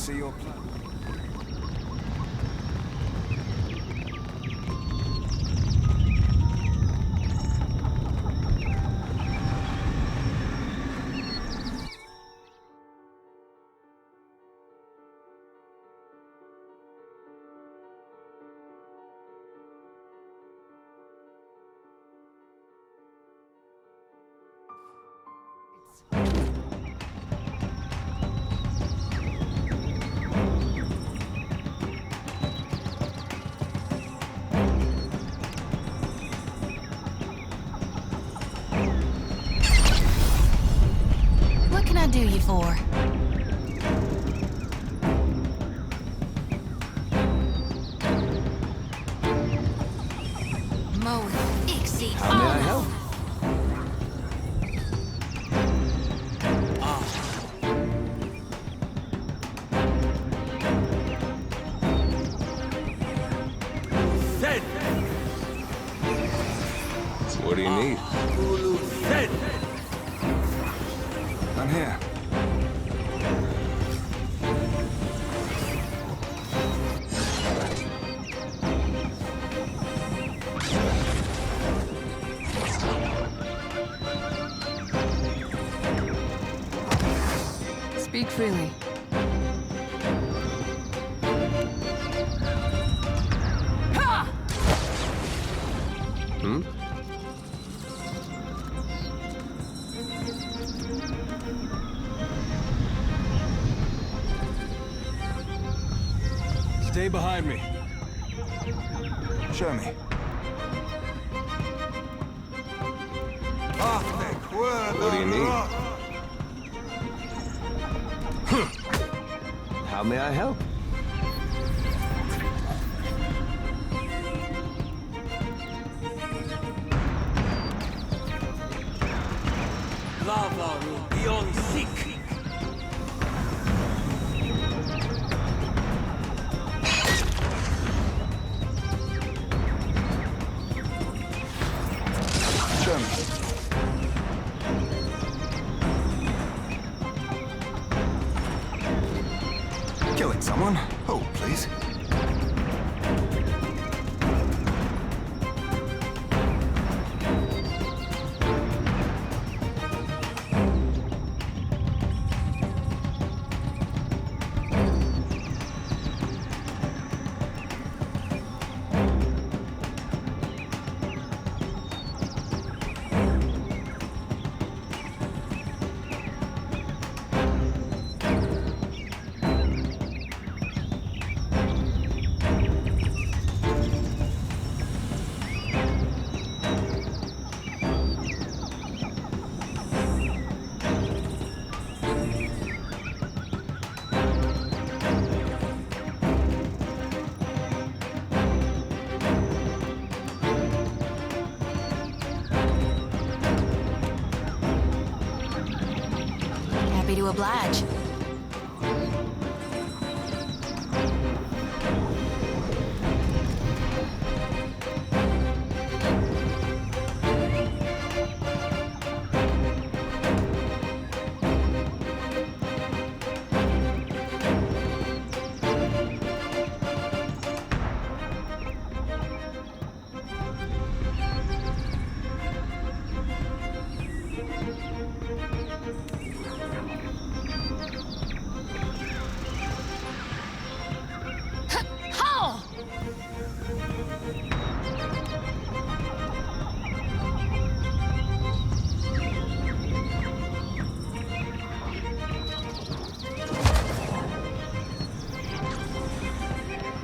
see your plan. What can I do you for? Mo, Ixie, How may I help? What do you need? I'm here. Speak freely. Hmm? Stay behind me. Show me. What do you need? How may I help? Lava will be on sick. Show me. Killing someone? Hold, please. Happy to oblige.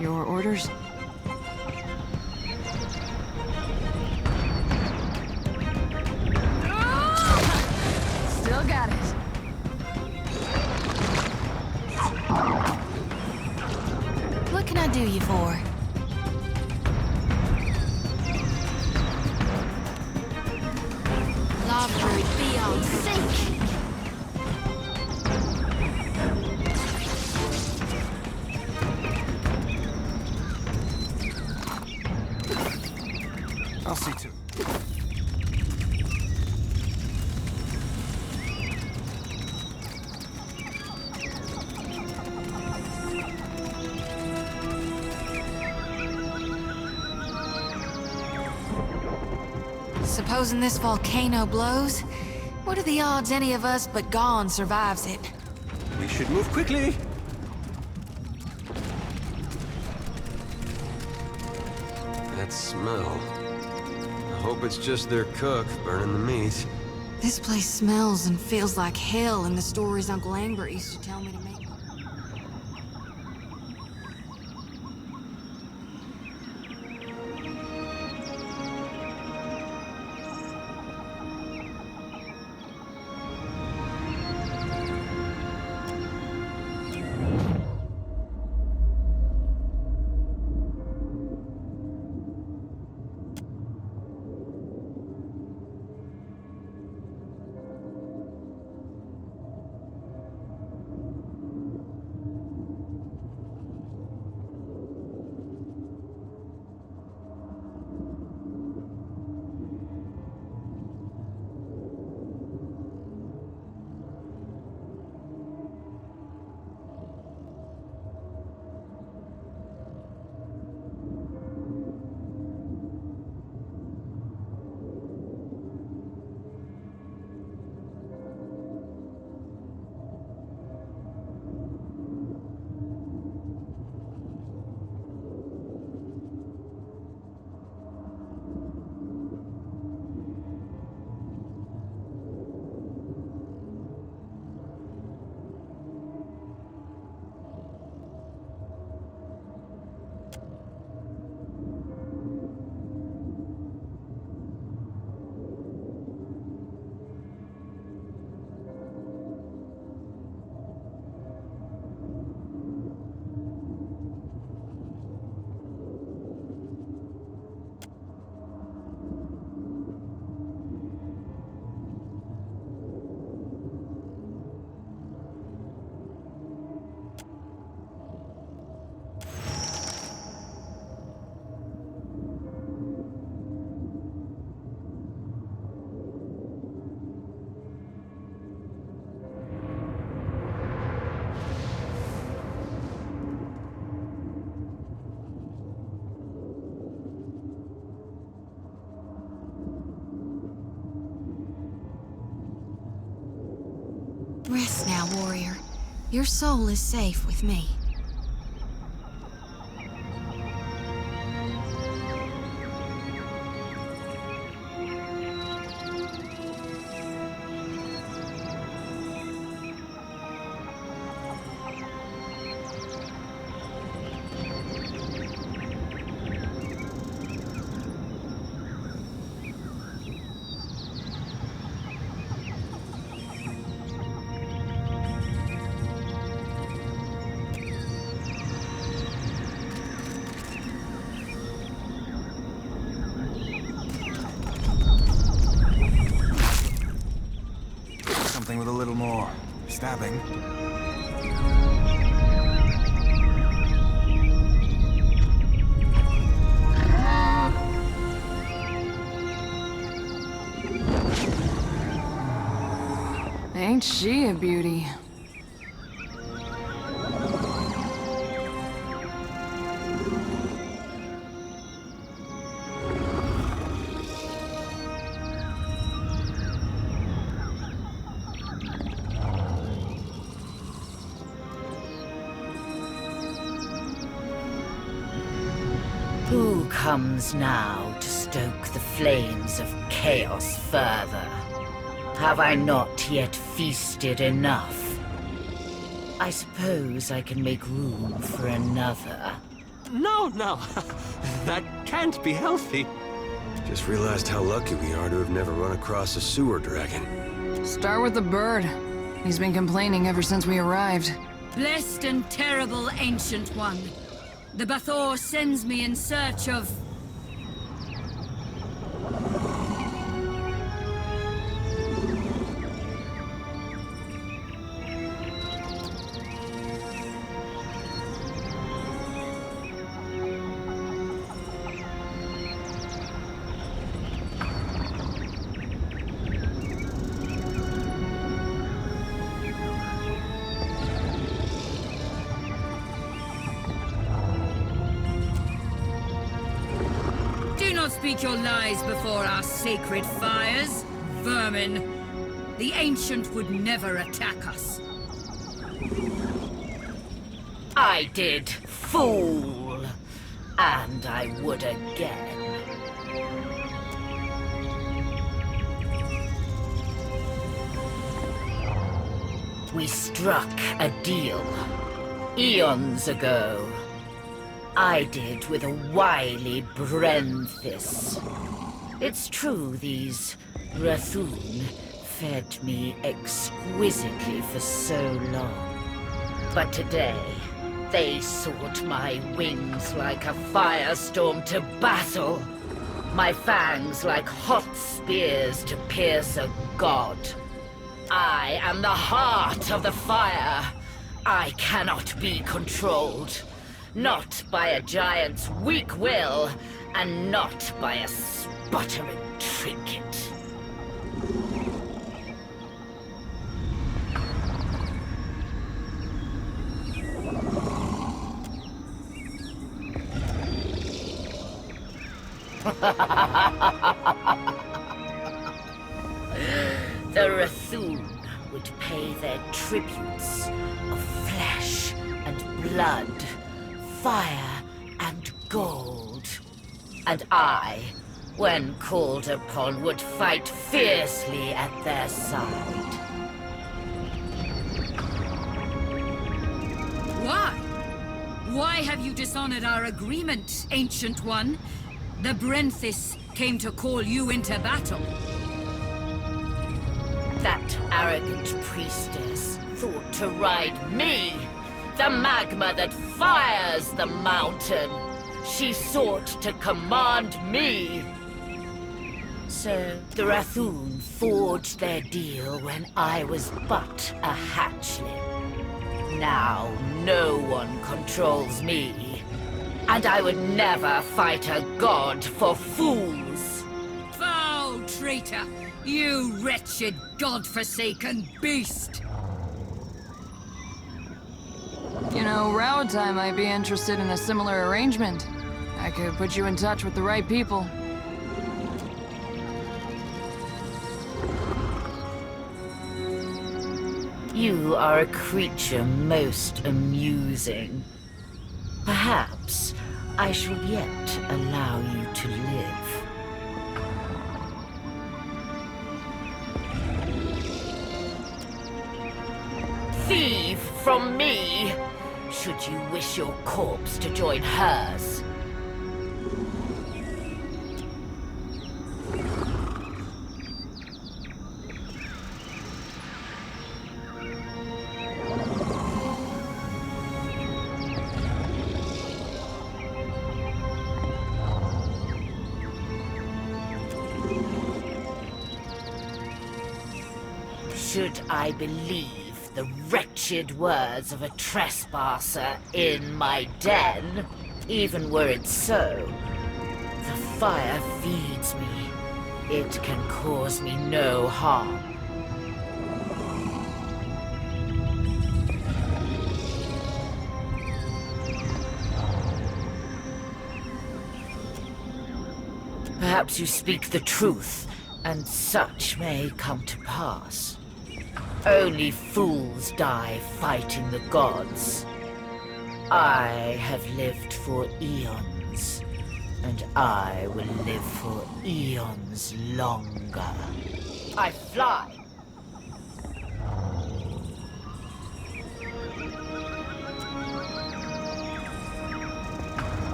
Your orders? Still got it. What can I do you for? Love will be on sync. I'll see to it. Supposing this volcano blows, what are the odds any of us but Gone survives it? We should move quickly. That smell. I hope it's just their cook burning the meat. This place smells and feels like hell in the stories Uncle Angbert used to tell me to make. Rest now, warrior. Your soul is safe with me. Something with a little more stabbing. Ain't she a beauty? Who comes now to stoke the flames of chaos further? Have I not yet feasted enough? I suppose I can make room for another. No. That can't be healthy. Just realized how lucky we are to have never run across a sewer dragon. Start with the bird. He's been complaining ever since we arrived. Blessed and terrible Ancient One, the Bathor sends me in search of... not speak your lies before our sacred fires, vermin. The Ancient would never attack us. I did, fool. And I would again. We struck a deal eons ago. I did with a wily Brenthis. It's true these Rathun fed me exquisitely for so long. But today, they sought my wings like a firestorm to battle. My fangs like hot spears to pierce a god. I am the heart of the fire. I cannot be controlled. Not by a giant's weak will, and not by a sputtering trinket. The Rathun would pay their tributes of flesh and blood, fire and gold. And I, when called upon, would fight fiercely at their side. Why? Why have you dishonored our agreement, Ancient One? The Brenthis came to call you into battle. That arrogant priestess thought to ride me, the magma that fires the mountain. She sought to command me. So the Rathun forged their deal when I was but a hatchling. Now no one controls me, and I would never fight a god for fools. Foul traitor! You wretched, god-forsaken beast! You know, Rautai might be interested in a similar arrangement. I could put you in touch with the right people. You are a creature most amusing. Perhaps I shall yet allow you to live. Thieve from me, should you wish your corpse to join hers. Should I believe the wretched words of a trespasser in my den? Even were it so, the fire feeds me. It can cause me no harm. Perhaps you speak the truth, and such may come to pass. Only fools die fighting the gods. I have lived for eons, and I will live for eons longer. I fly!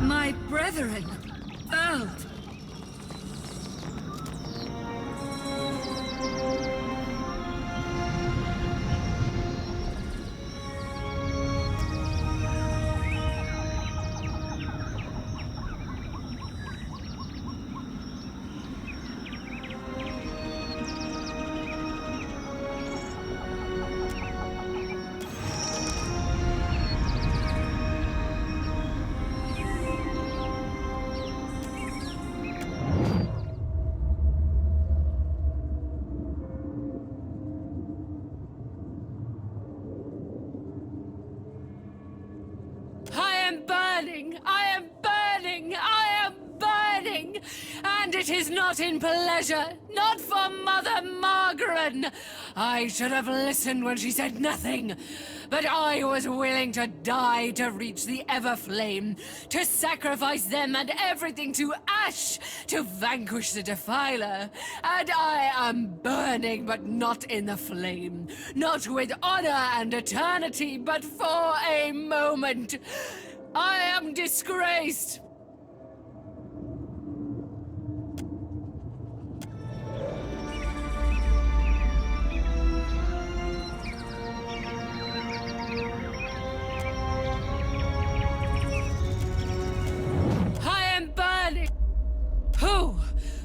My brethren, Earl! am burning! I am burning! I am burning! And it is not in pleasure, not for Mother Margaret. I should have listened when she said nothing. But I was willing to die to reach the Everflame, to sacrifice them and everything to ash, to vanquish the Defiler. And I am burning, but not in the flame. Not with honor and eternity, but for a moment. I am disgraced.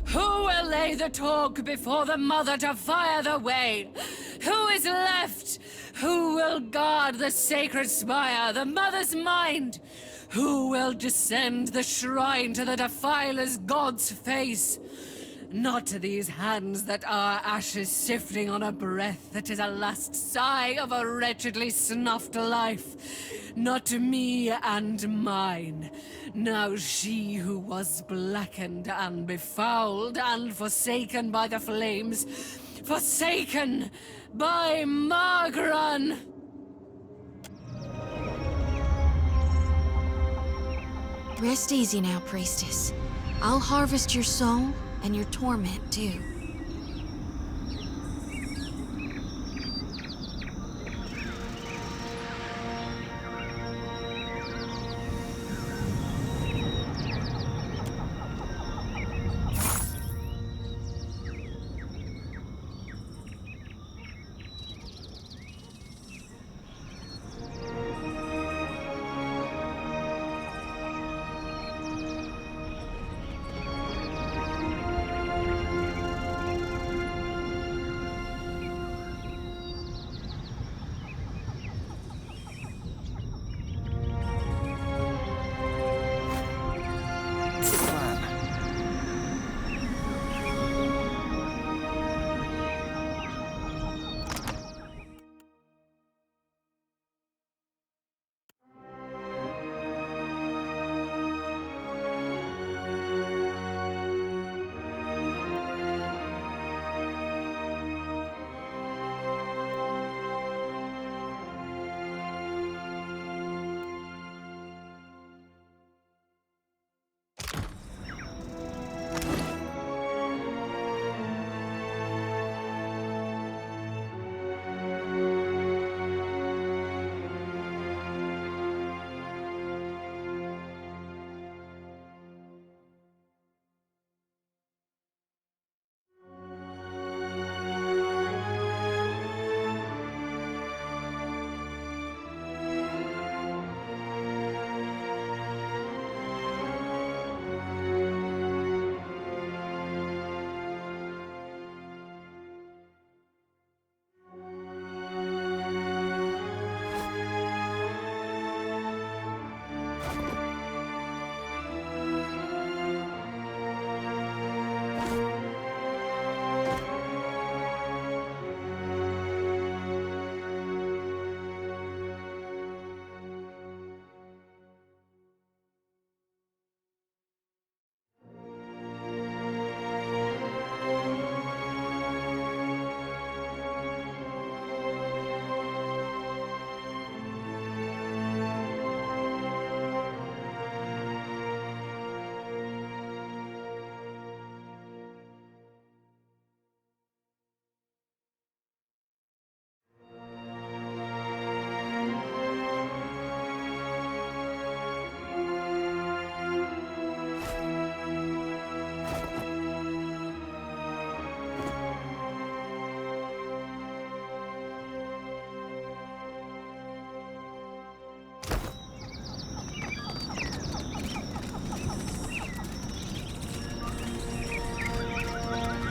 Who will lay the torch before the Mother to fire the way? Who is left? Who will guard the sacred spire, the Mother's mind? Who will descend the shrine to the Defiler's God's face? Not to these hands that are ashes sifting on a breath that is a last sigh of a wretchedly snuffed life. Not to me and mine. Now she who was blackened and befouled and forsaken by the flames, forsaken by Margaret. Rest easy now, priestess. I'll harvest your soul and your torment, too.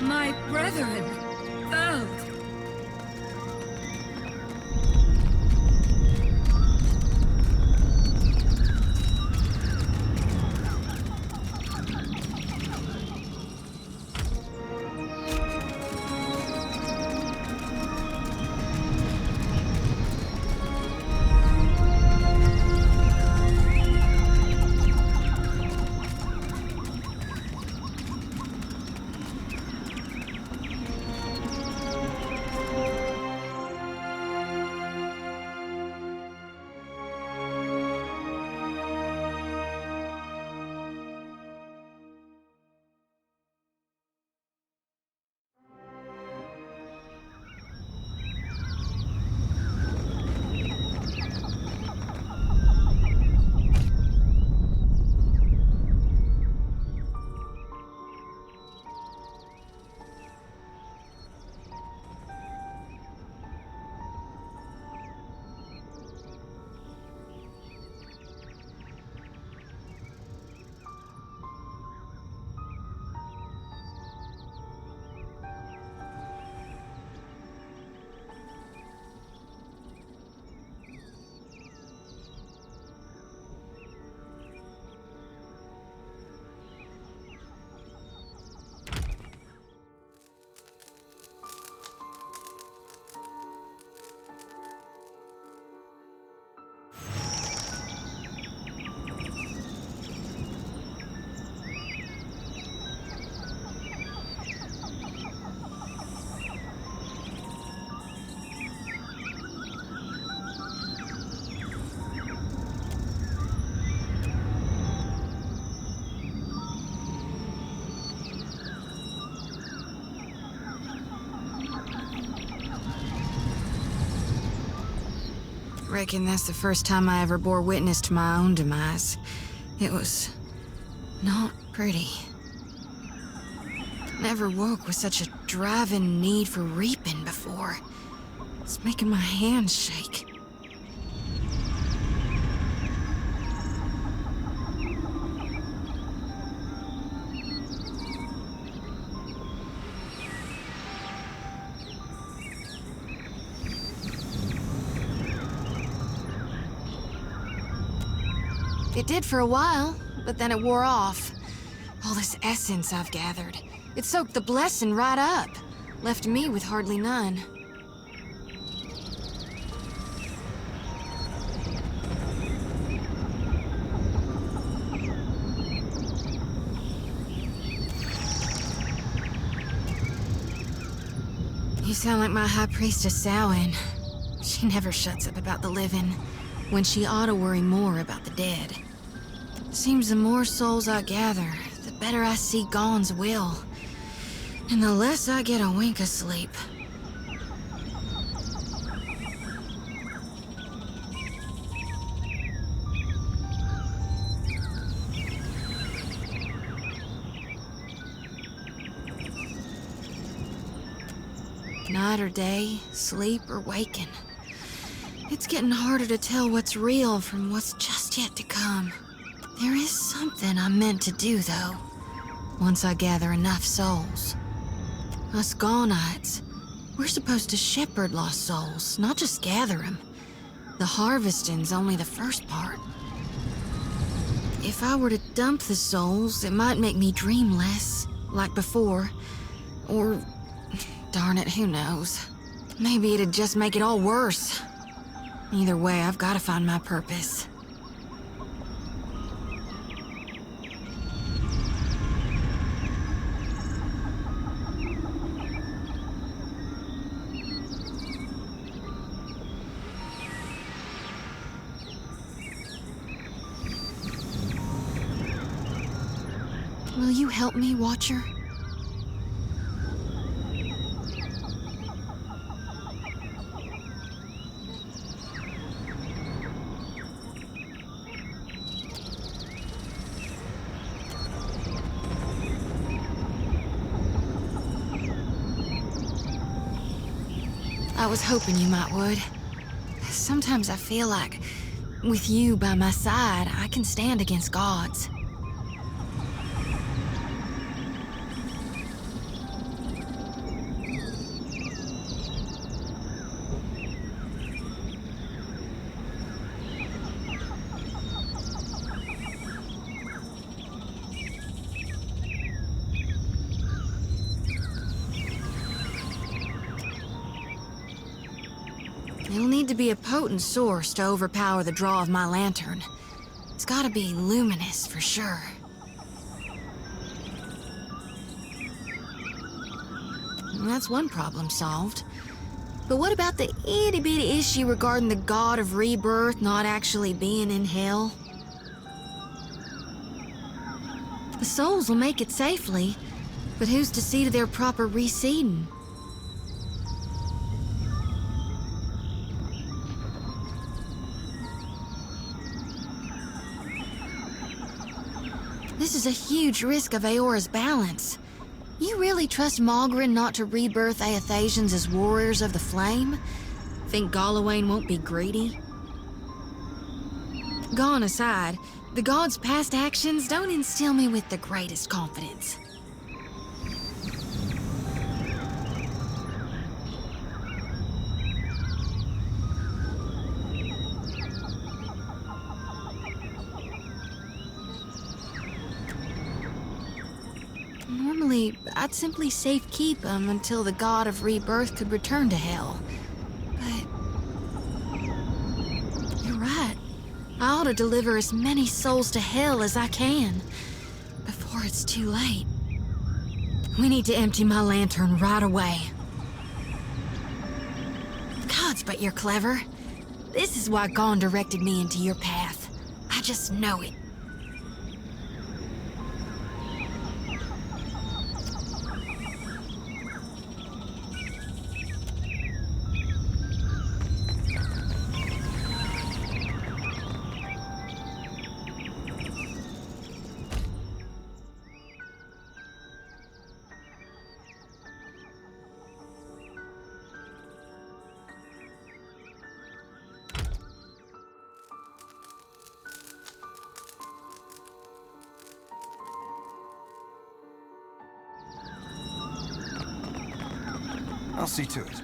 My brethren, felled. Reckon that's the first time I ever bore witness to my own demise. It was not pretty. Never woke with such a driving need for reaping before. It's making my hands shake. It did for a while, but then it wore off. All this essence I've gathered. It soaked the blessing right up. Left me with hardly none. You sound like my High Priestess Samhain. She never shuts up about the living, when she ought to worry more about the dead. Seems the more souls I gather, the better I see Gaun's will, and the less I get a wink of sleep. Night or day, sleep or waking. It's getting harder to tell what's real from what's just yet to come. There is something I'm meant to do, though, once I gather enough souls. Us Gaunites, we're supposed to shepherd lost souls, not just gather them. The harvesting's only the first part. If I were to dump the souls, it might make me dream less, like before. Or, darn it, who knows? Maybe it'd just make it all worse. Either way, I've got to find my purpose. Will you help me, Watcher? I was hoping you might would. Sometimes I feel like, with you by my side, I can stand against gods. It'll need to be a potent source to overpower the draw of my lantern. It's gotta be luminous for sure. And that's one problem solved. But what about the itty-bitty issue regarding the god of rebirth not actually being in hell? The souls will make it safely, but who's to see to their proper reseeding? This is a huge risk of Aora's balance. You really trust Malgrin not to rebirth Aethasians as warriors of the flame? Think Galawain won't be greedy? Gone aside, the gods' past actions don't instill me with the greatest confidence. Normally, I'd simply safekeep them until the god of rebirth could return to hell. But you're right. I ought to deliver as many souls to hell as I can before it's too late. We need to empty my lantern right away. Gods, but you're clever. This is why Gaun directed me into your path. I just know it. I'll see to it.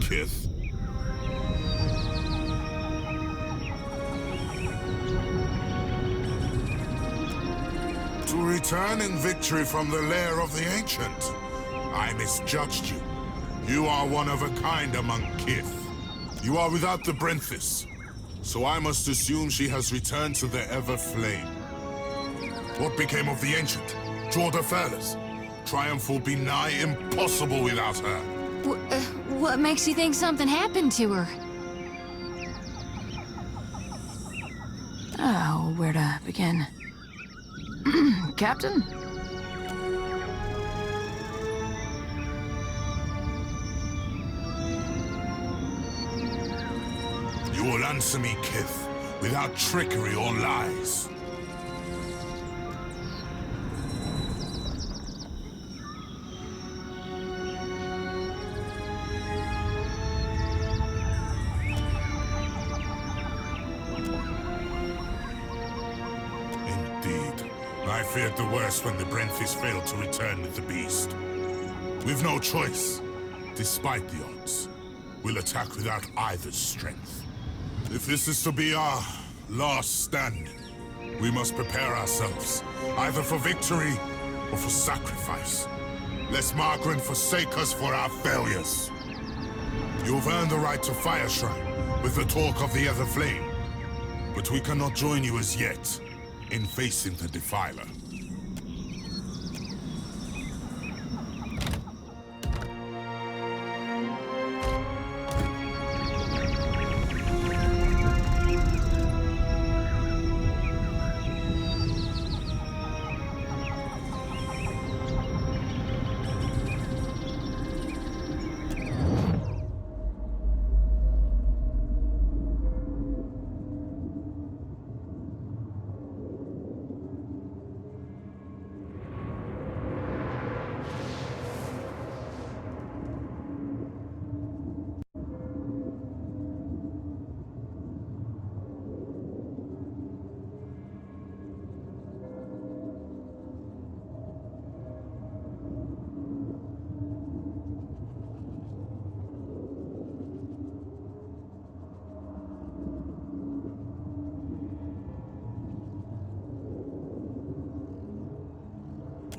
Kith. To return in victory from the lair of the Ancient. I misjudged you. You are one of a kind among Kith. You are without the Brenthis, so I must assume she has returned to the Everflame. What became of the Ancient? Jorda Fairless? Triumph will be nigh impossible without her. What makes you think something happened to her? Oh, where to begin? Captain? You will answer me, Kith, without trickery or lies. I feared the worst when the Brenthis failed to return with the beast. We've no choice. Despite the odds, we'll attack without either's strength. If this is to be our last stand, we must prepare ourselves, either for victory or for sacrifice. Lest Margaret forsake us for our failures. You've earned the right to Fire Shrine with the talk of the Other Flame, but we cannot join you as yet in facing the Defiler.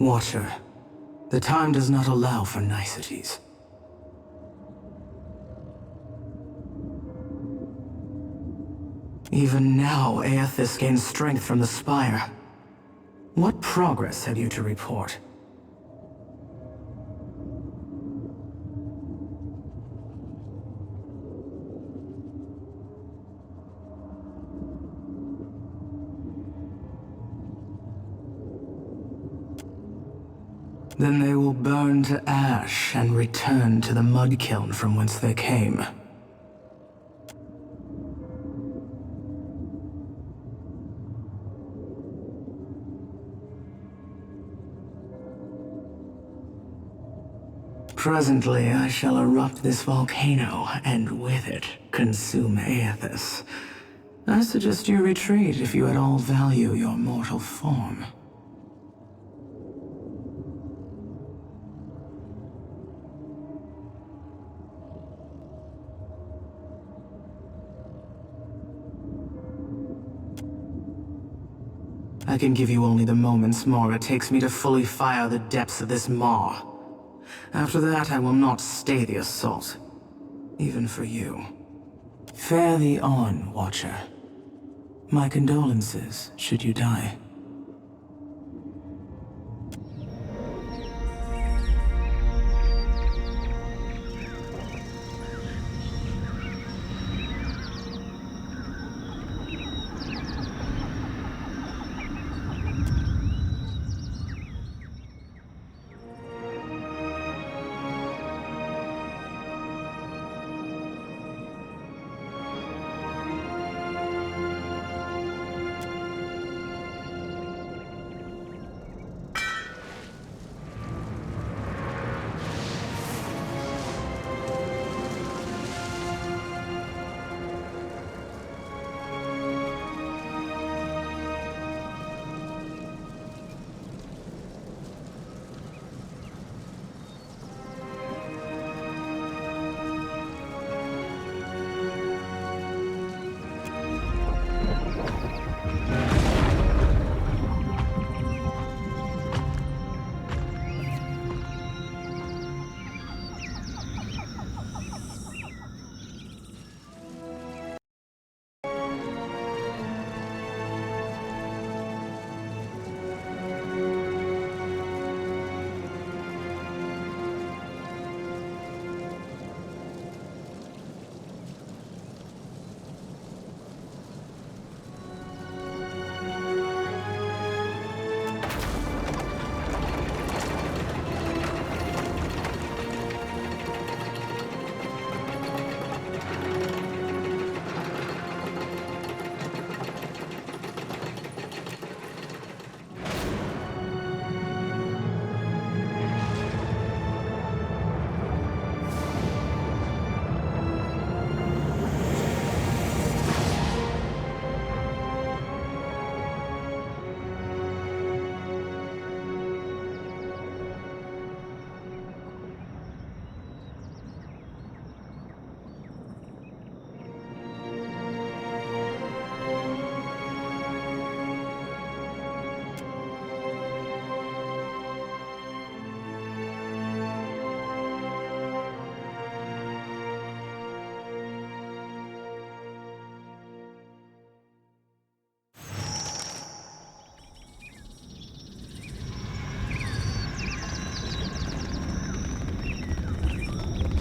Watcher, the time does not allow for niceties. Even now, Aethys gains strength from the Spire. What progress have you to report? Then they will burn to ash and return to the mud kiln from whence they came. Presently, I shall erupt this volcano, and with it, consume Aethys. I suggest you retreat if you at all value your mortal form. I can give you only the moments more it takes me to fully fire the depths of this maw. After that, I will not stay the assault. Even for you. Fare thee on, Watcher. My condolences, should you die.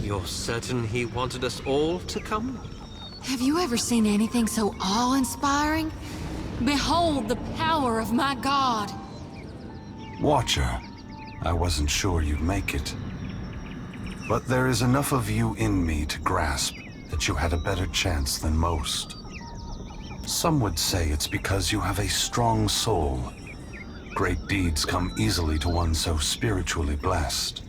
You're certain he wanted us all to come? Have you ever seen anything so awe-inspiring? Behold the power of my god! Watcher, I wasn't sure you'd make it. But there is enough of you in me to grasp that you had a better chance than most. Some would say it's because you have a strong soul. Great deeds come easily to one so spiritually blessed.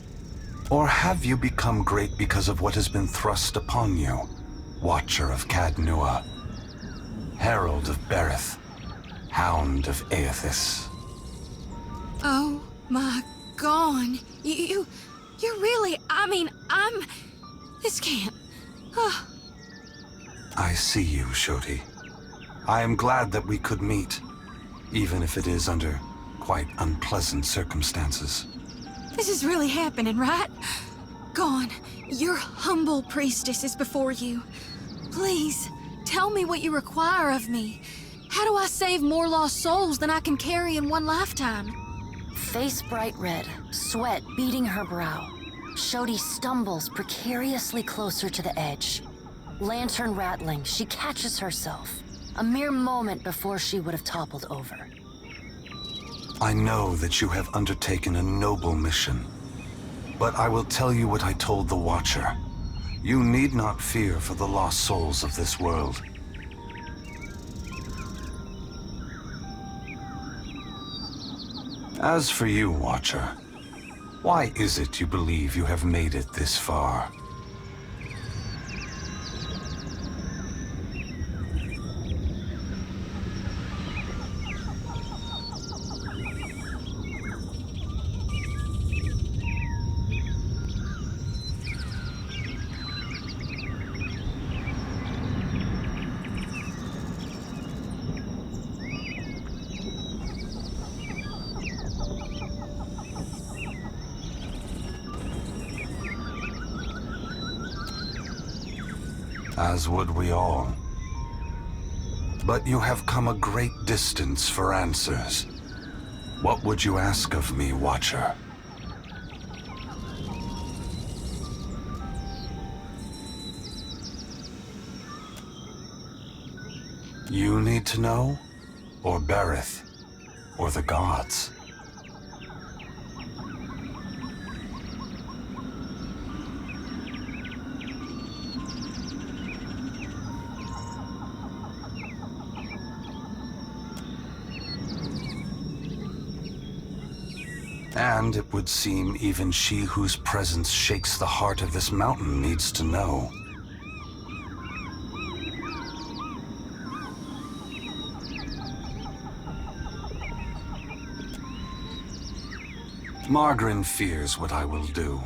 Or have you become great because of what has been thrust upon you? Watcher of Cadnua, Herald of Berith, Hound of Aethys. Oh my god. You're really, this can't. I see you, Shoti. I am glad that we could meet, even if it is under quite unpleasant circumstances. This is really happening, right? Gon, your humble priestess is before you. Please, tell me what you require of me. How do I save more lost souls than I can carry in one lifetime? Face bright red, sweat beading her brow. Shodi stumbles precariously closer to the edge. Lantern rattling, she catches herself. A mere moment before she would have toppled over. I know that you have undertaken a noble mission, but I will tell you what I told the Watcher. You need not fear for the lost souls of this world. As for you, Watcher, why is it you believe you have made it this far? as would we all. But you have come a great distance for answers. What would you ask of me, Watcher? You need to know? Or Berith? Or the gods? And it would seem even she whose presence shakes the heart of this mountain needs to know. Margaret fears what I will do,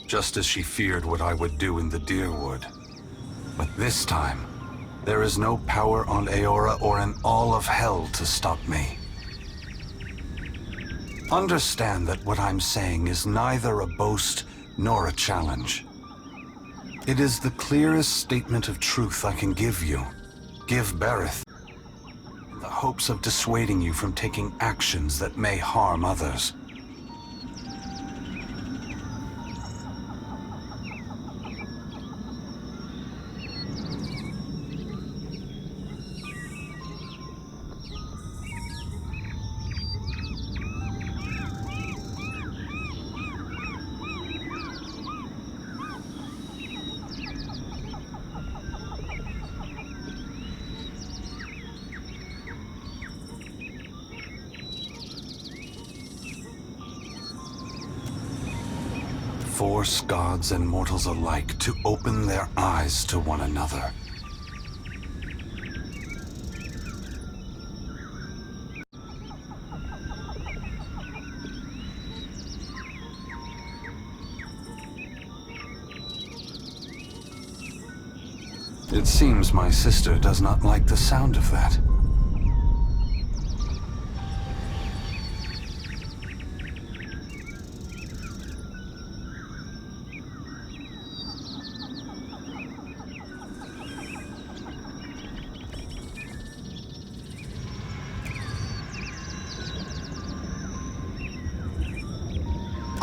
just as she feared what I would do in the Deerwood. But this time, there is no power on Eora or in all of hell to stop me. Understand that what I'm saying is neither a boast nor a challenge. It is the clearest statement of truth I can give you, give Berith, in the hopes of dissuading you from taking actions that may harm others. Force gods and mortals alike to open their eyes to one another. It seems my sister does not like the sound of that.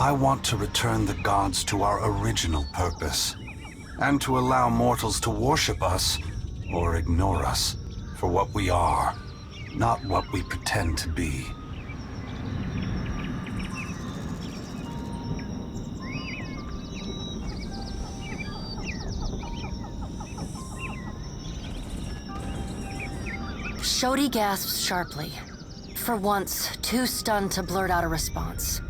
I want to return the gods to our original purpose, and to allow mortals to worship us, or ignore us, for what we are, not what we pretend to be. Shodi gasps sharply, for once too stunned to blurt out a response.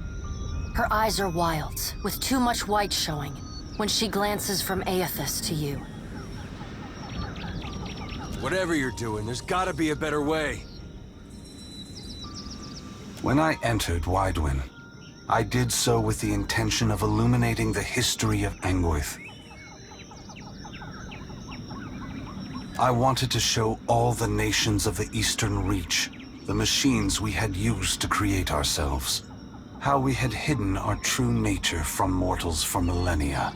Her eyes are wild, with too much white showing, when she glances from Aethys to you. Whatever you're doing, there's gotta be a better way. When I entered Widewin, I did so with the intention of illuminating the history of Anguith. I wanted to show all the nations of the Eastern Reach the machines we had used to create ourselves, how we had hidden our true nature from mortals for millennia.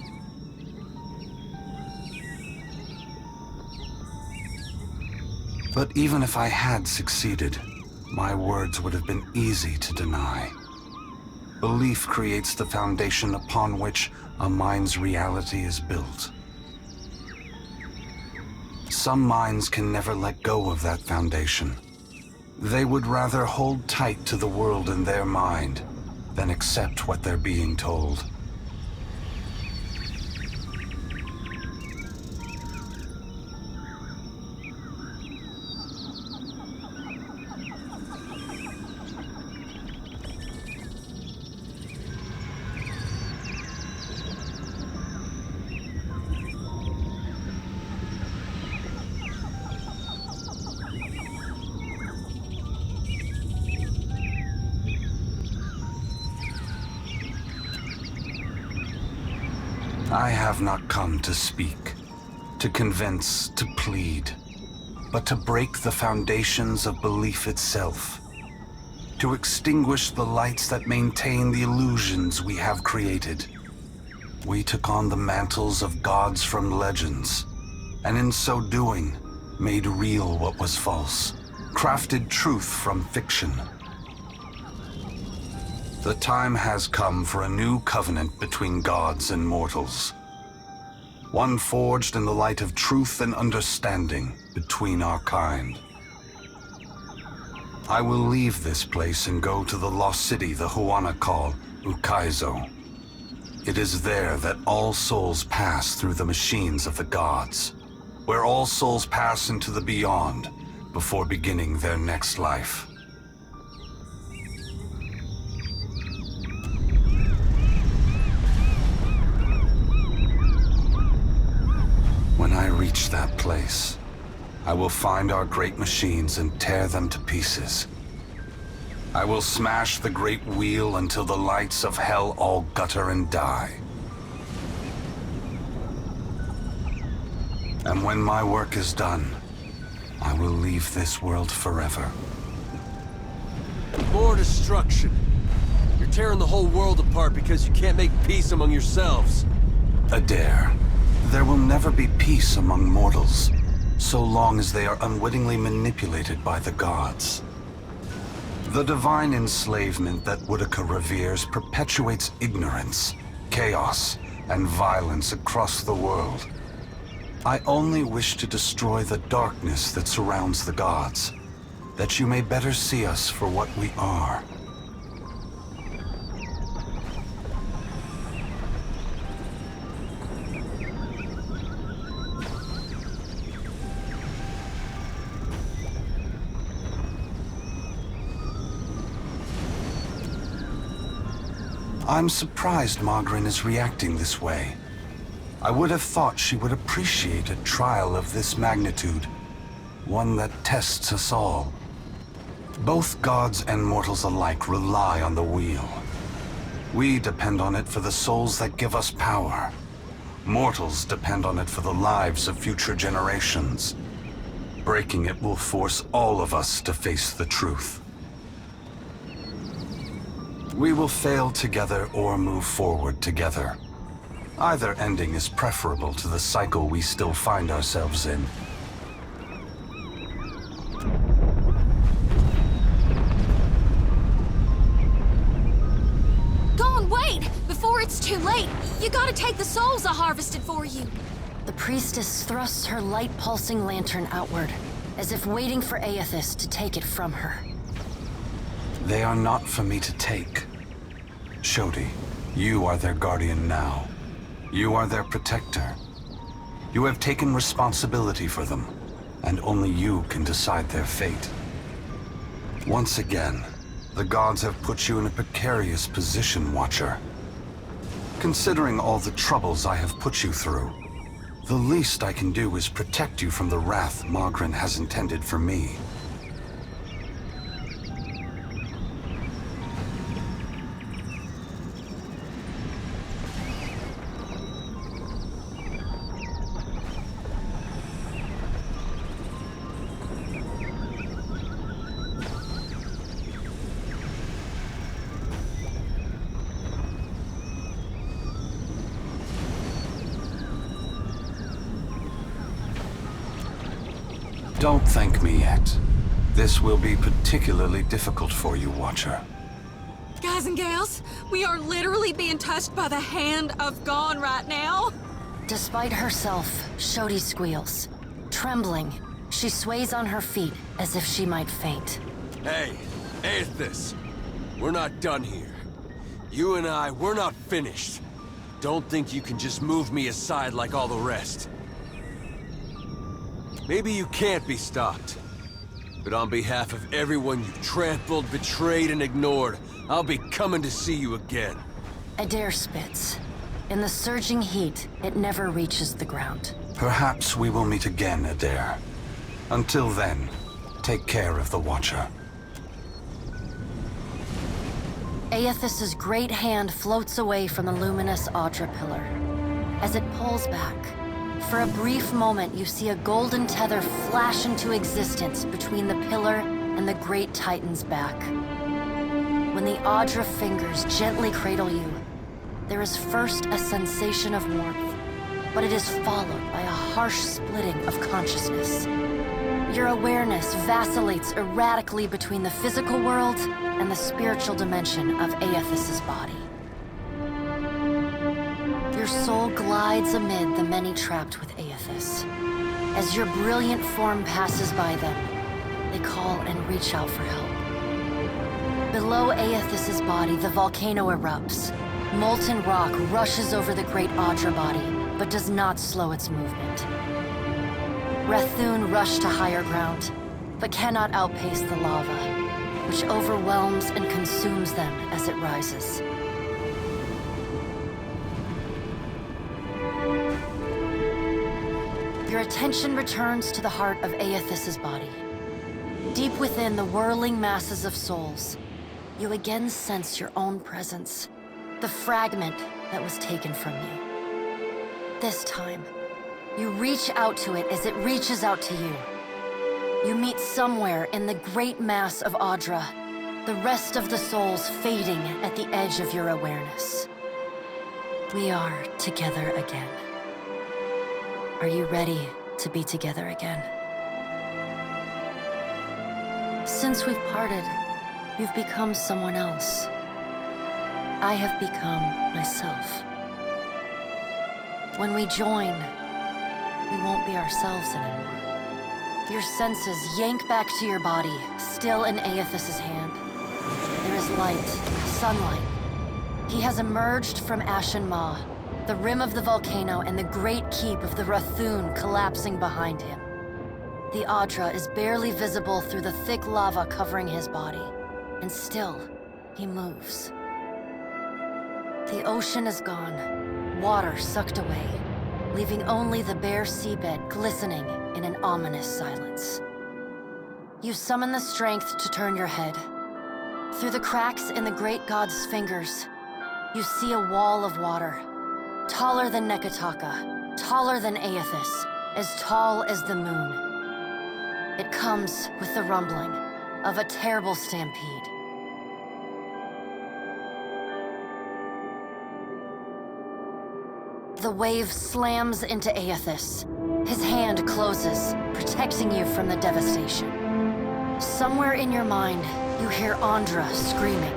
But even if I had succeeded, my words would have been easy to deny. Belief creates the foundation upon which a mind's reality is built. Some minds can never let go of that foundation. They would rather hold tight to the world in their mind than accept what they're being told. I have not come to speak, to convince, to plead, but to break the foundations of belief itself, to extinguish the lights that maintain the illusions we have created. We took on the mantles of gods from legends, and in so doing, made real what was false, crafted truth from fiction. The time has come for a new covenant between gods and mortals. One forged in the light of truth and understanding between our kind. I will leave this place and go to the lost city the Huana call Ukaizo. It is there that all souls pass through the machines of the gods, where all souls pass into the beyond before beginning their next life. When I reach that place, I will find our great machines and tear them to pieces. I will smash the great wheel until the lights of hell all gutter and die. And when my work is done, I will leave this world forever. More destruction. You're tearing the whole world apart because you can't make peace among yourselves. Adair, there will never be peace among mortals, so long as they are unwittingly manipulated by the gods. The divine enslavement that Woodica reveres perpetuates ignorance, chaos, and violence across the world. I only wish to destroy the darkness that surrounds the gods, that you may better see us for what we are. I'm surprised Margaret is reacting this way. I would have thought she would appreciate a trial of this magnitude, one that tests us all. Both gods and mortals alike rely on the wheel. We depend on it for the souls that give us power. Mortals depend on it for the lives of future generations. Breaking it will force all of us to face the truth. We will fail together or move forward together. Either ending is preferable to the cycle we still find ourselves in. Go and wait! Before it's too late! You gotta take the souls I harvested for you! The priestess thrusts her light-pulsing lantern outward, as if waiting for Aethys to take it from her. They are not for me to take. Shodi, you are their guardian now. You are their protector. You have taken responsibility for them, and only you can decide their fate. Once again, the gods have put you in a precarious position, Watcher. Considering all the troubles I have put you through, the least I can do is protect you from the wrath Margaret has intended for me. Don't thank me yet. This will be particularly difficult for you, Watcher. Guys and gals, we are literally being touched by the hand of God right now. Despite herself, Shodi squeals. Trembling, she sways on her feet as if she might faint. Hey, Aethys. We're not done here. You and I, we're not finished. Don't think you can just move me aside like all the rest. Maybe you can't be stopped. But on behalf of everyone you trampled, betrayed, and ignored, I'll be coming to see you again. Adair spits. In the surging heat, it never reaches the ground. Perhaps we will meet again, Adair. Until then, take care of the Watcher. Aethys's great hand floats away from the luminous Audra pillar. As it pulls back, for a brief moment you see a golden tether flash into existence between the pillar and the great Titan's back. When the Audra fingers gently cradle you, there is first a sensation of warmth, but it is followed by a harsh splitting of consciousness. Your awareness vacillates erratically between the physical world and the spiritual dimension of Aethys' body. Your soul glides amid the many trapped with Aethys. As your brilliant form passes by them, they call and reach out for help. Below Aethys' body, the volcano erupts. Molten rock rushes over the great Audra body, but does not slow its movement. Rathun rush to higher ground, but cannot outpace the lava, which overwhelms and consumes them as it rises. Your attention returns to the heart of Aethys' body. Deep within the whirling masses of souls, you again sense your own presence, the fragment that was taken from you. This time, you reach out to it as it reaches out to you. You meet somewhere in the great mass of Audra, the rest of the souls fading at the edge of your awareness. We are together again. Are you ready to be together again? Since we've parted, you've become someone else. I have become myself. When we join, we won't be ourselves anymore. Your senses yank back to your body, still in Aethys' hand. There is light, sunlight. He has emerged from Ashen Maw, the rim of the volcano and the great keep of the Rathun collapsing behind him. The Audra is barely visible through the thick lava covering his body, and still, he moves. The ocean is gone, water sucked away, leaving only the bare seabed glistening in an ominous silence. You summon the strength to turn your head. Through the cracks in the great god's fingers, you see a wall of water. Taller than Nekataka, taller than Aethys, as tall as the moon. It comes with the rumbling of a terrible stampede. The wave slams into Aethys. His hand closes, protecting you from the devastation. Somewhere in your mind, you hear Andra screaming.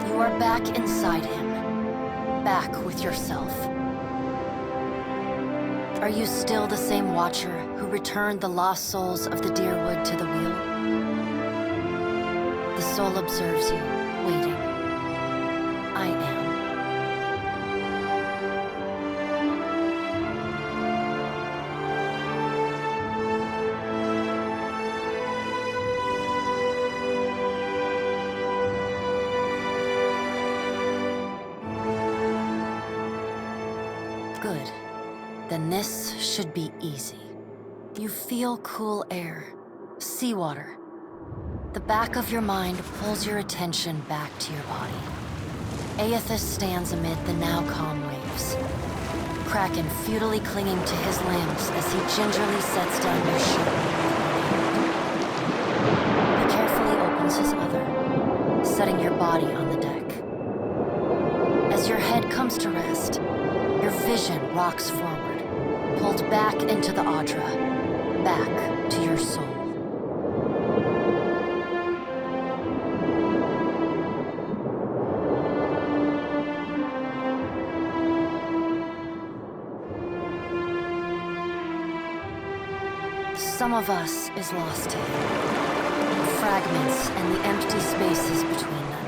You are back inside him, back with yourself. Are you still the same Watcher who returned the lost souls of the Deerwood to the wheel? The soul observes you, waiting. I am. Good. Then this should be easy. You feel cool air, seawater. The back of your mind pulls your attention back to your body. Aethys stands amid the now calm waves. Kraken futilely clinging to his limbs as he gingerly sets down your shoe. He carefully opens his other, setting your body on the deck. As your head comes to rest, your vision rocks forward, pulled back into the Audra, back to your soul. Some of us is lost here. Fragments and the empty spaces between them.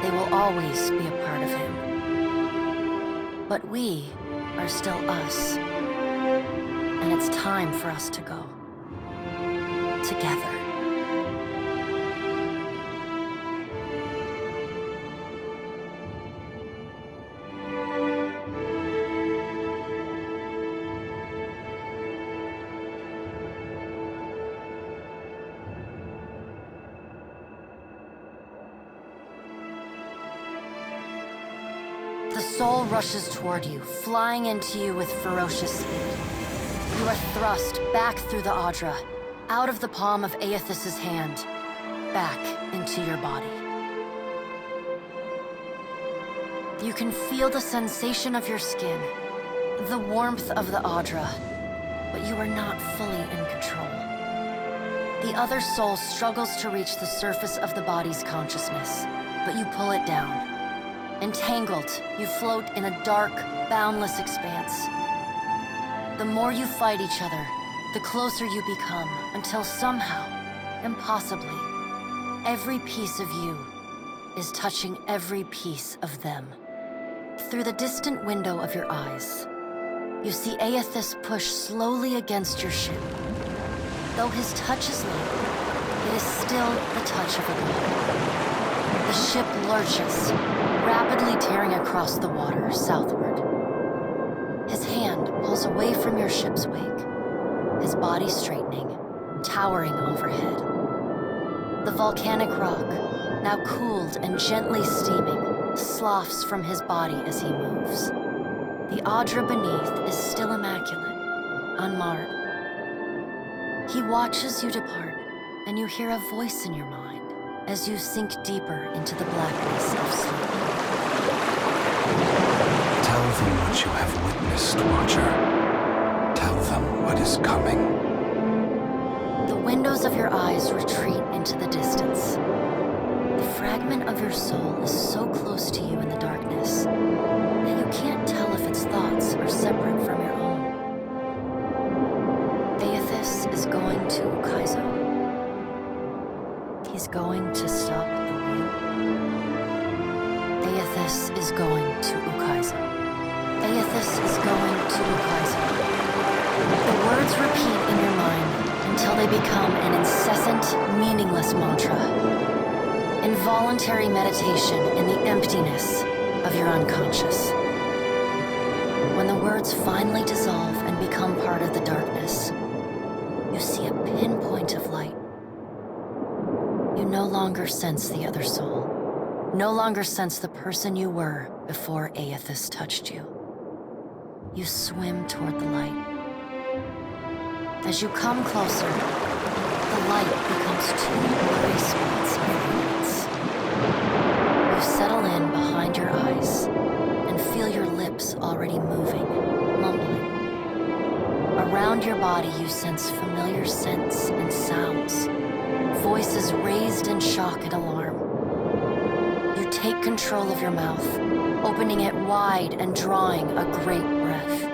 They will always be a part of him. But we are still us. And it's time for us to go. Together. The soul rushes toward you, flying into you with ferocious speed. You are thrust back through the Audra, out of the palm of Aethys' hand, back into your body. You can feel the sensation of your skin, the warmth of the Audra, but you are not fully in control. The other soul struggles to reach the surface of the body's consciousness, but you pull it down. Entangled, you float in a dark, boundless expanse. The more you fight each other, the closer you become, until somehow, impossibly, every piece of you is touching every piece of them. Through the distant window of your eyes, you see Aethys push slowly against your ship. Though his touch is light, it is still the touch of a god. The ship lurches, rapidly tearing across the water southward. His hand pulls away from your ship's wake, his body straightening, towering overhead. The volcanic rock, now cooled and gently steaming, sloughs from his body as he moves. The Audra beneath is still immaculate, unmarred. He watches you depart, and you hear a voice in your mind as you sink deeper into the blackness of sleep. Tell them what you have witnessed, Watcher. Tell them what is coming. The windows of your eyes retreat into the distance. The fragment of your soul is so close to you in the darkness that you can't tell if its thoughts are separate from your own. Aethys is going to Ukaizo. He's going to stop the wheel. Aethys is going to Ukaizo. Aethys is going to Ukaizo. The words repeat in your mind until they become an incessant, meaningless mantra. Involuntary meditation in the emptiness of your unconscious. When the words finally dissolve and become part of the darkness, you see a pinpoint of light. You no longer sense the other soul. No longer sense the person you were before Aethys touched you. You swim toward the light. As you come closer, the light becomes two blurry spots of radiance. You settle in behind your eyes and feel your lips already moving, mumbling. Around your body you sense familiar scents and sounds, voices raised in shock and alarm. You take control of your mouth, opening it wide and drawing a great breath.